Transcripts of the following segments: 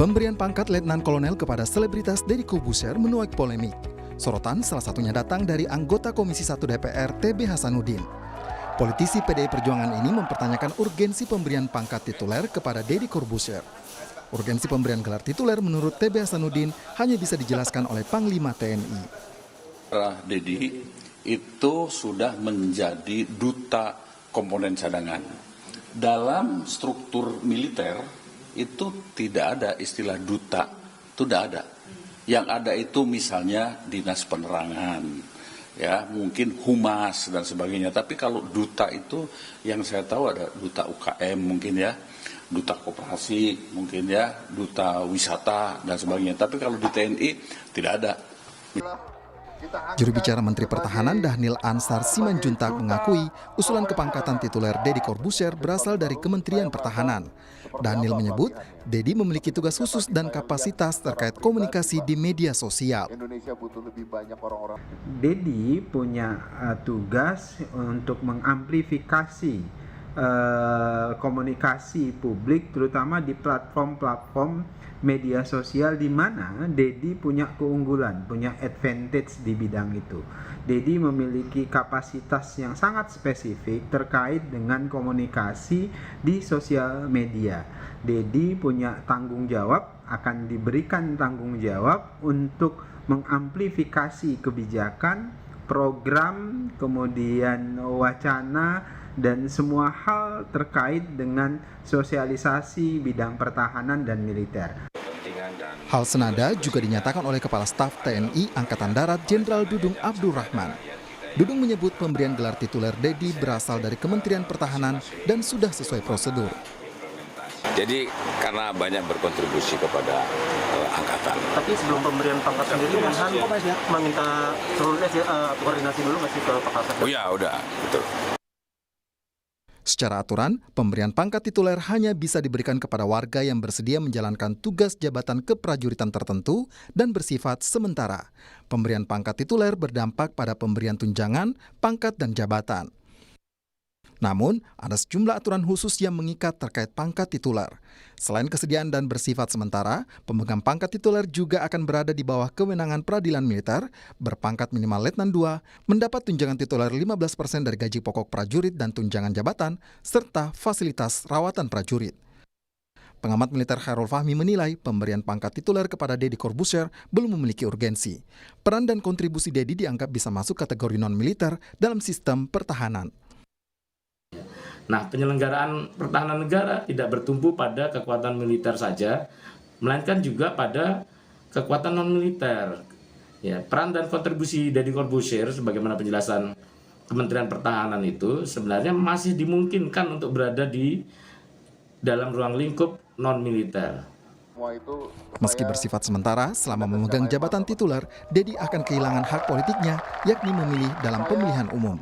Pemberian pangkat Letnan Kolonel kepada selebritas Deddy Corbuzier menuai polemik. Sorotan salah satunya datang dari anggota Komisi 1 DPR TB Hasanuddin. Politisi PDI Perjuangan ini mempertanyakan urgensi pemberian pangkat tituler kepada Deddy Corbuzier. Urgensi pemberian gelar tituler menurut TB Hasanuddin hanya bisa dijelaskan oleh Panglima TNI. Deddy itu sudah menjadi duta komponen cadangan. Dalam struktur militer itu tidak ada istilah duta, itu tidak ada. Yang ada itu misalnya dinas penerangan, ya mungkin humas dan sebagainya. Tapi kalau duta itu yang saya tahu ada duta UKM mungkin ya, duta koperasi mungkin ya, duta wisata dan sebagainya. Tapi kalau di TNI tidak ada. Juru bicara Menteri Pertahanan Dhanil Ansar Simanjuntak mengakui usulan kepangkatan tituler Deddy Corbuzier berasal dari Kementerian Pertahanan. Dhanil menyebut Deddy memiliki tugas khusus dan kapasitas terkait komunikasi di media sosial. Deddy punya tugas untuk mengamplifikasi komunikasi publik, terutama di platform-platform media sosial, di mana Deddy punya keunggulan, punya advantage di bidang itu. Deddy memiliki kapasitas yang sangat spesifik terkait dengan komunikasi di sosial media. Deddy punya tanggung jawab, akan diberikan tanggung jawab untuk mengamplifikasi kebijakan, program, kemudian wacana, dan semua hal terkait dengan sosialisasi bidang pertahanan dan militer. Hal senada juga dinyatakan oleh Kepala Staf TNI Angkatan Darat Jenderal Dudung Abdul Rahman. Dudung menyebut pemberian gelar tituler Deddy berasal dari Kementerian Pertahanan dan sudah sesuai prosedur. Jadi karena banyak berkontribusi kepada angkatan. Tapi sebelum pemberian pangkat sendiri, Menhan meminta seluruhnya koordinasi dulu nggak sih ke Pak Kasat? Oh ya, udah, betul. Secara aturan, pemberian pangkat tituler hanya bisa diberikan kepada warga yang bersedia menjalankan tugas jabatan keprajuritan tertentu dan bersifat sementara. Pemberian pangkat tituler berdampak pada pemberian tunjangan, pangkat, dan jabatan. Namun, ada sejumlah aturan khusus yang mengikat terkait pangkat tituler. Selain kesediaan dan bersifat sementara, pemegang pangkat tituler juga akan berada di bawah kewenangan peradilan militer, berpangkat minimal Letnan 2, mendapat tunjangan tituler 15% dari gaji pokok prajurit dan tunjangan jabatan, serta fasilitas rawatan prajurit. Pengamat militer Khairul Fahmi menilai pemberian pangkat tituler kepada Deddy Corbuzier belum memiliki urgensi. Peran dan kontribusi Deddy dianggap bisa masuk kategori non-militer dalam sistem pertahanan. Nah, penyelenggaraan pertahanan negara tidak bertumpu pada kekuatan militer saja, melainkan juga pada kekuatan non-militer. Ya, peran dan kontribusi Deddy Corbuzier, sebagaimana penjelasan Kementerian Pertahanan itu, sebenarnya masih dimungkinkan untuk berada di dalam ruang lingkup non-militer. Meski bersifat sementara, selama memegang jabatan tituler, Deddy akan kehilangan hak politiknya, yakni memilih dalam pemilihan umum.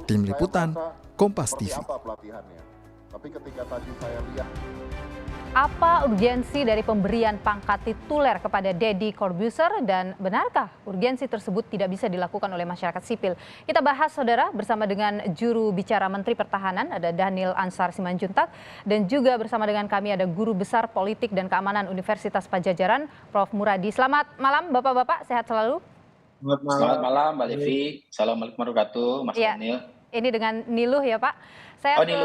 Tim Liputan, Kompas TV. Apa urgensi dari pemberian pangkat tituler kepada Deddy Corbuzier dan benarkah urgensi tersebut tidak bisa dilakukan oleh masyarakat sipil? Kita bahas, saudara, bersama dengan juru bicara Menteri Pertahanan, ada Dhanil Ansar Simanjuntak, dan juga bersama dengan kami ada Guru Besar Politik dan Keamanan Universitas Padjadjaran, Prof. Muradi. Selamat malam, Bapak-Bapak, sehat selalu. Selamat malam, Mbak Levi. Assalamualaikum warahmatullahi wabarakatuh, Mas Dhanil. Ini dengan Niluh ya, Pak. Saya ke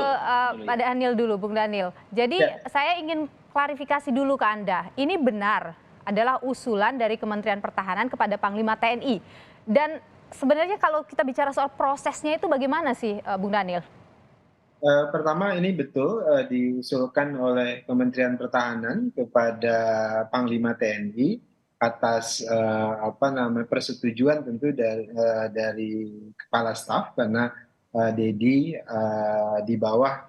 Pak Dhanil dulu, Bung Dhanil. Jadi saya ingin klarifikasi dulu ke Anda. Ini benar adalah usulan dari Kementerian Pertahanan kepada Panglima TNI. Dan sebenarnya kalau kita bicara soal prosesnya itu bagaimana sih, Bung Dhanil? Pertama, ini betul diusulkan oleh Kementerian Pertahanan kepada Panglima TNI atas persetujuan tentu dari Kepala Staf, karena Deddy di bawah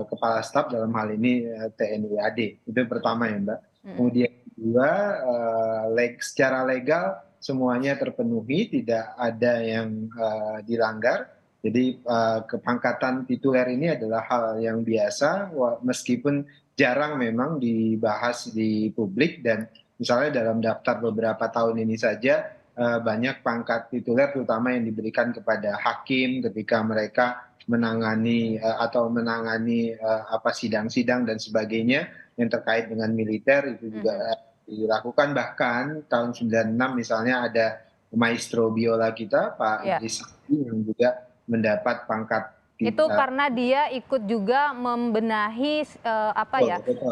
Kepala Staf dalam hal ini TNI AD. Itu pertama ya, Mbak. Kemudian kedua, secara legal semuanya terpenuhi, tidak ada yang dilanggar. Jadi kepangkatan tituler ini adalah hal yang biasa, meskipun jarang memang dibahas di publik, dan misalnya dalam daftar beberapa tahun ini saja banyak pangkat tituler terutama yang diberikan kepada hakim ketika mereka menangani sidang-sidang dan sebagainya, yang terkait dengan militer itu juga dilakukan. Bahkan tahun 96 misalnya ada maestro biola kita Pak Ya. Idris Samsi yang juga mendapat pangkat Itu karena dia ikut juga membenahi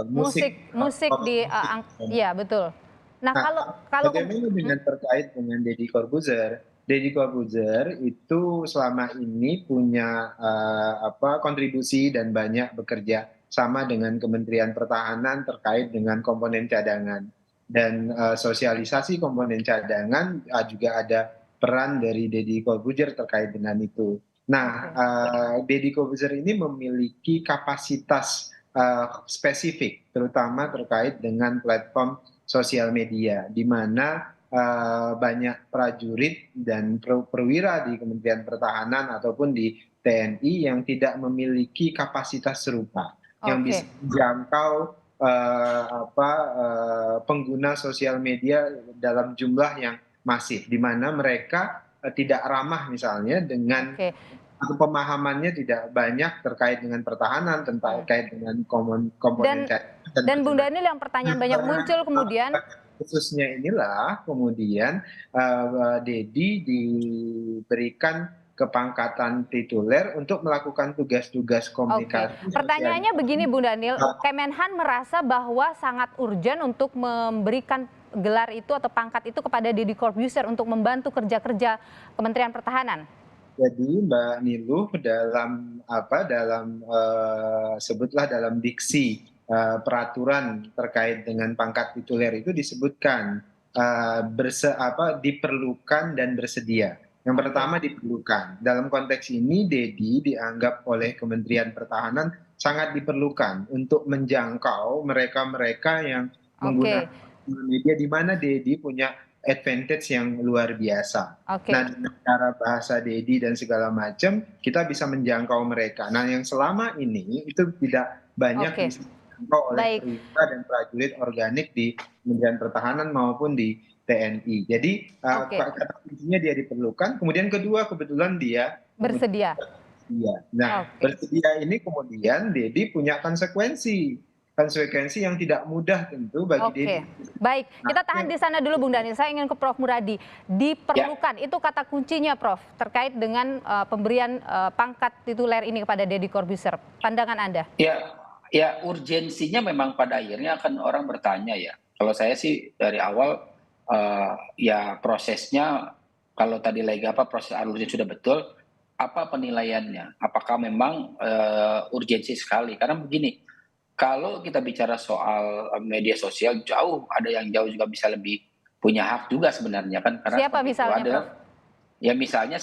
musik di ya betul. Nah, kalau bagaimana dengan terkait dengan Deddy Corbuzier? Deddy Corbuzier itu selama ini punya kontribusi dan banyak bekerja sama dengan Kementerian Pertahanan terkait dengan komponen cadangan. Dan sosialisasi komponen cadangan juga ada peran dari Deddy Corbuzier terkait dengan itu. Nah, Deddy Corbuzier ini memiliki kapasitas spesifik, terutama terkait dengan platform sosial media, di mana banyak prajurit dan perwira di Kementerian Pertahanan ataupun di TNI yang tidak memiliki kapasitas serupa, yang bisa menjangkau pengguna sosial media dalam jumlah yang masif, di mana mereka tidak ramah misalnya dengan atau pemahamannya tidak banyak terkait dengan pertahanan, terkait dengan komponen dan Bung Daniel, yang pertanyaan banyak muncul kemudian khususnya inilah kemudian Deddy diberikan kepangkatan tituler untuk melakukan tugas-tugas komunikasi. Pertanyaannya begini Bung Daniel, Kemenhan merasa bahwa sangat urgent untuk memberikan gelar itu atau pangkat itu kepada Deddy Corbuzier untuk membantu kerja-kerja Kementerian Pertahanan. Jadi Mbak Niluh sebutlah dalam diksi peraturan terkait dengan pangkat tituler itu disebutkan diperlukan dan bersedia. Yang pertama diperlukan. Dalam konteks ini Deddy dianggap oleh Kementerian Pertahanan sangat diperlukan untuk menjangkau mereka-mereka yang menggunakan media, di mana Deddy punya advantage yang luar biasa. Nah, dengan cara bahasa Deddy dan segala macam, kita bisa menjangkau mereka. Nah, yang selama ini itu tidak banyak bisa dijangkau oleh perwira dan prajurit organik di Kementerian Pertahanan maupun di TNI. Jadi kata kuncinya dia diperlukan. Kemudian kedua, kebetulan dia bersedia. Nah, bersedia ini kemudian Deddy punya konsekuensi yang tidak mudah tentu bagi Deddy. Baik, kita tahan di sana dulu Bung Daniel. Saya ingin ke Prof Muradi. Diperlukan, itu kata kuncinya Prof, terkait dengan pemberian pangkat tituler ini kepada Deddy Corbuzier. Pandangan Anda? Ya, urgensinya memang pada akhirnya akan orang bertanya ya. Kalau saya sih dari awal ya prosesnya, kalau tadi lagi proses alurnya sudah betul, apa penilaiannya? Apakah memang urgensi sekali? Karena begini, kalau kita bicara soal media sosial, ada yang jauh juga bisa lebih punya hak juga sebenarnya kan. Karena siapa misalnya, Prof? Ya misalnya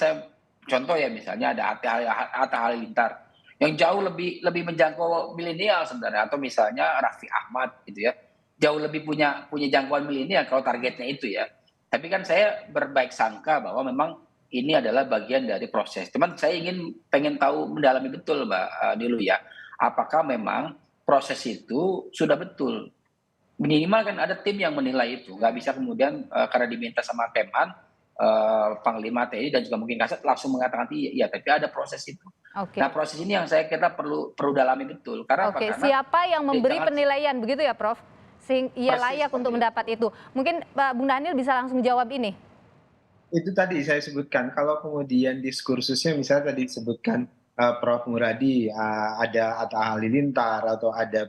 misalnya ada Atta Halilintar yang jauh lebih menjangkau milenial sebenarnya, atau misalnya Raffi Ahmad gitu ya, jauh lebih punya jangkauan milenial kalau targetnya itu ya. Tapi kan saya berbaik sangka bahwa memang ini adalah bagian dari proses. Cuman saya pengen tahu mendalami betul Mbak Niluh ya, apakah memang proses itu sudah betul. Minimal kan ada tim yang menilai itu. Nggak bisa kemudian karena diminta sama Kemhan, Panglima TNI dan juga mungkin Kasat langsung mengatakan iya, tapi ada proses itu. Nah, proses ini yang kita perlu dalami betul. Karena karena siapa yang memberi penilaian begitu ya Prof? Sehingga ia layak untuk mendapat itu. Mungkin Bung Daniel bisa langsung jawab ini. Itu tadi saya sebutkan, kalau kemudian diskursusnya misalnya tadi disebutkan Prof Muradi, ada Atta Halilintar atau ada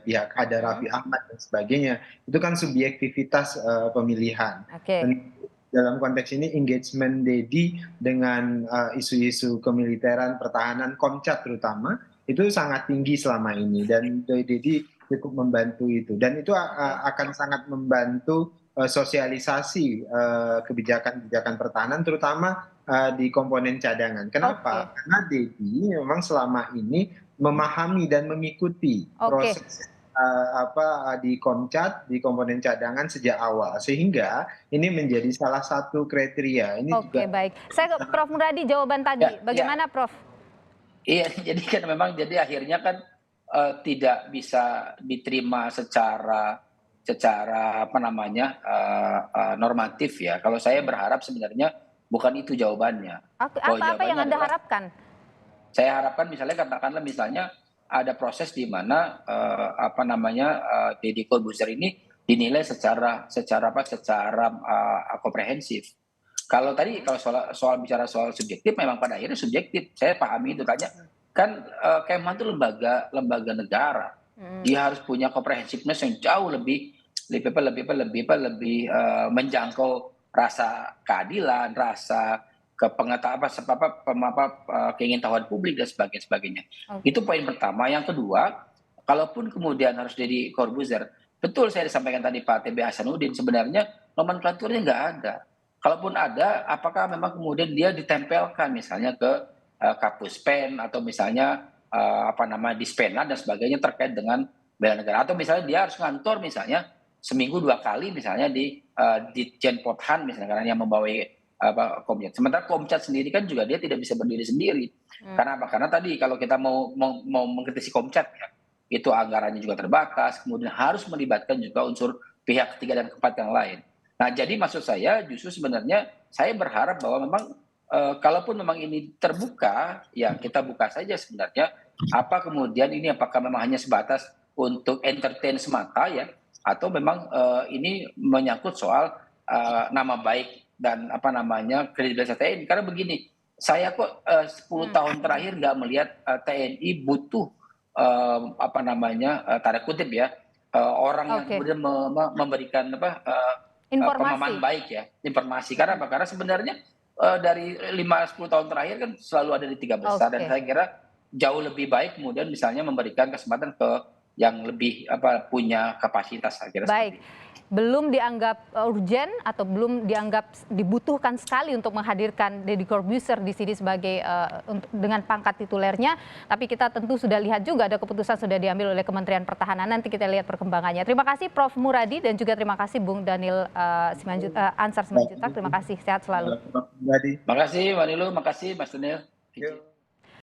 Raffi Ahmad dan sebagainya, itu kan subjektivitas pemilihan. Dan dalam konteks ini engagement Deddy dengan isu-isu kemiliteran, pertahanan, Komcat terutama, itu sangat tinggi selama ini, dan Deddy cukup membantu itu, dan itu akan sangat membantu sosialisasi kebijakan pertahanan, terutama di komponen cadangan. Kenapa? Karena Deddy memang selama ini memahami dan mengikuti proses di Komcat, di komponen cadangan sejak awal, sehingga ini menjadi salah satu kriteria. Ini juga baik. Saya ke Prof Muradi jawaban tadi. Bagaimana Prof? Iya, jadi kan memang akhirnya kan tidak bisa diterima secara normatif ya. Kalau saya berharap sebenarnya bukan itu jawabannya. Apa yang Anda harapkan? Saya harapkan misalnya ada proses di mana Deddy Corbuzier ini dinilai secara komprehensif. Kalau soal bicara soal subjektif, memang pada akhirnya subjektif. Saya pahami itu, tanya kan Kemhan itu lembaga negara. Dia harus punya komprehensifness yang jauh lebih menjangkau rasa keadilan, rasa keingintahuan publik dan sebagainya. Okay. Itu poin pertama. Yang kedua, kalaupun kemudian harus Deddy Corbuzier, betul saya disampaikan tadi Pak TB Hasanuddin, sebenarnya nomenklaturnya nggak ada. Kalaupun ada, apakah memang kemudian dia ditempelkan misalnya ke Kapus Pen atau misalnya Dispenat dan sebagainya terkait dengan bela negara, atau misalnya dia harus ngantor misalnya seminggu 2 kali misalnya di Jenpothan misalnya, karena yang membawa Komcat. Sementara Komcat sendiri kan juga dia tidak bisa berdiri sendiri. Karena apa? Karena tadi kalau kita mau mengkritisi Komcat ya, itu anggarannya juga terbatas, kemudian harus melibatkan juga unsur pihak ketiga dan keempat yang lain. Nah, jadi maksud saya justru sebenarnya saya berharap bahwa memang kalaupun memang ini terbuka, ya kita buka saja sebenarnya. Apa kemudian ini apakah memang hanya sebatas untuk entertain semata ya, atau memang ini menyangkut soal nama baik dan kredibilitas TNI. Karena begini, saya kok 10 tahun terakhir nggak melihat TNI butuh tanda kutip ya, orang yang kemudian memberikan pemahaman baik ya, informasi. Karena apa? Karena sebenarnya dari 5-10 tahun terakhir kan selalu ada di 3 besar, dan saya kira jauh lebih baik kemudian misalnya memberikan kesempatan ke yang lebih punya kapasitas, saya kira. Baik. Belum dianggap urgent atau belum dianggap dibutuhkan sekali untuk menghadirkan Deddy Corbuzier di sini sebagai dengan pangkat titulernya, tapi kita tentu sudah lihat juga ada keputusan sudah diambil oleh Kementerian Pertahanan. Nanti kita lihat perkembangannya. Terima kasih Prof. Muradi dan juga terima kasih Bung Daniel Ansar Simanjuntak. Terima kasih, sehat selalu. Terima kasih Mbak Nilu, terima kasih Mas Daniel.